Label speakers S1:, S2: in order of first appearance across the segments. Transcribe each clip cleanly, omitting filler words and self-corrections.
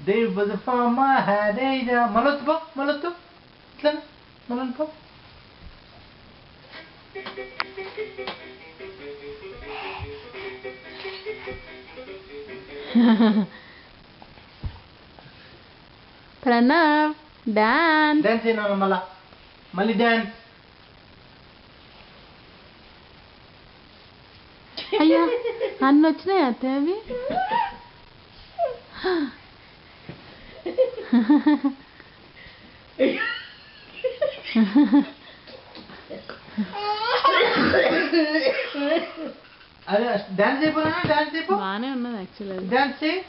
S1: There was a farmer had a malotpo. Itla malotpo.
S2: Pranav, dance.
S1: Dance చేయనా మళ్ళీ dance.
S2: అయ్యా అన్ని వచ్చినాయి అత్తయ్య అవి.
S1: అరే డాన్స్ అయిపోయినా డాన్స్ అయిపో.
S2: బాగానే ఉన్నది యాక్చువల్లీ.
S1: డాన్స్ చేయి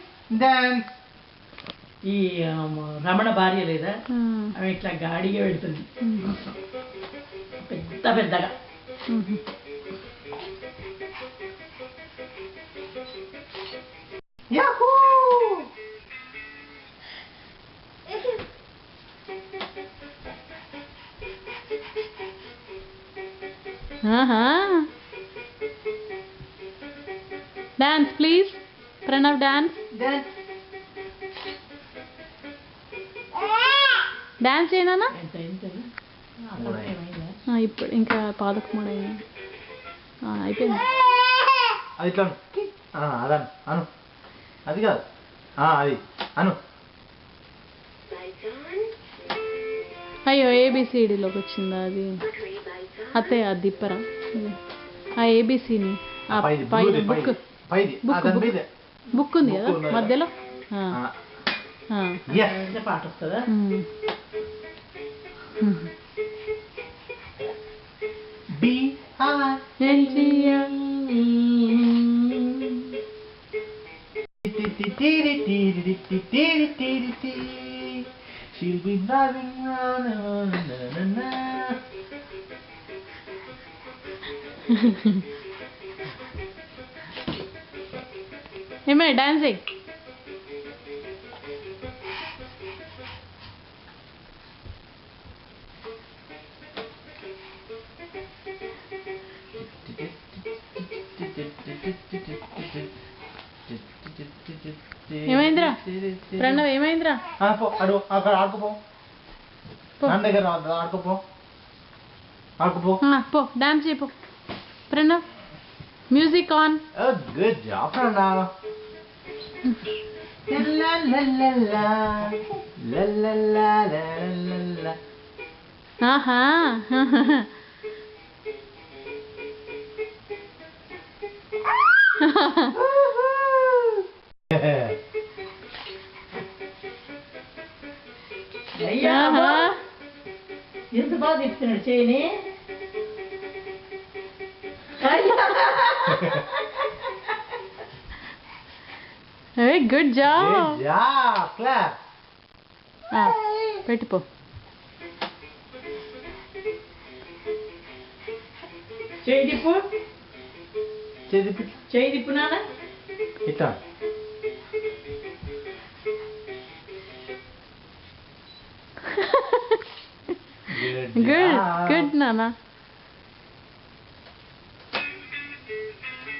S1: డాన్స్.
S3: ఈ రమణ భార్య లేదా ఆమె ఇట్లా గాడిగా పెడుతుంది పెద్దగా.
S1: Yahoo
S2: dance please Pranav dance.
S1: Dance
S2: dance చేయనా?
S3: ఎంత ఏంటది
S2: ఇప్పుడు ఇంకా పాదకు మూడు అయింది. అయిపోయింది.
S1: అది ఇట్లా అదను అను. అది కాదు అది అను.
S2: అయ్యో ఏబిసిడిలోకి వచ్చిందా అది? అత్తయ్య అది దిప్పరా ఆ ఏబిసిని. బుక్ ఉంది కదా మధ్యలో.
S3: పాట వస్తుందా?
S1: She'll be driving on.
S2: ఏమైనా డాన్స్ అయ్యి. ఏమైందిరా ప్రణవ్ ఏమైందిరా?
S1: అడు అక్కడ ఆడుకోపో. నా దగ్గర ఆడుకోపో
S2: పో డాన్స్ చేయపో Pranav. Music on.
S1: Good job Pranav. La la la la la la la la la la.
S2: ఆహా
S3: అయ్యా ఎంత బాగా తిప్పుతున్నాడు చేయని.
S2: Good job.
S1: క్లాప్.
S2: పెట్టిపో.
S3: చేయి తిప్పు
S1: చేయి
S3: తిప్పు నాన్న.
S1: ఇట్లా
S2: గుడ్ నాన్న.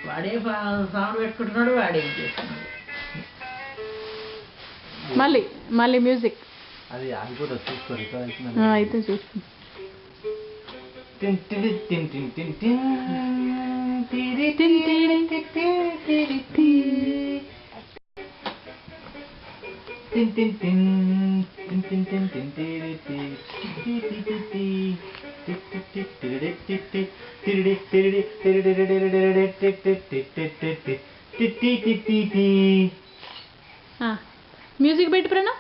S3: వాడే సౌండ్ పెట్టుకుంటున్నాడు వాడే చేస్తున్నాడు.
S2: మళ్ళీ మ్యూజిక్.
S1: అది ఆగిపోతుంది చూసుకోరు.
S2: అయితే చూసుకో. మ్యూజిక్ పెట్టి ప్రణవ్.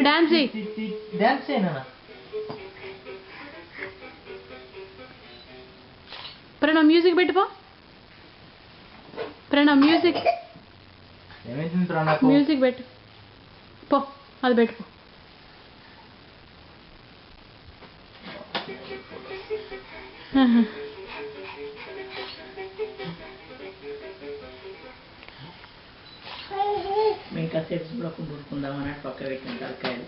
S2: డాన్స్
S1: డాన్స్ చేయనా
S2: ప్రణవ్. మ్యూజిక్ పెట్టిపో ప్రణవ్. మ్యూజిక్ మ్యూజిక్ పెట్టు పో. అది పెట్టుకో.
S3: మేము కాసేపు కూడా కుదురుకుందామని పక్క పెట్టిన తలకాయలు.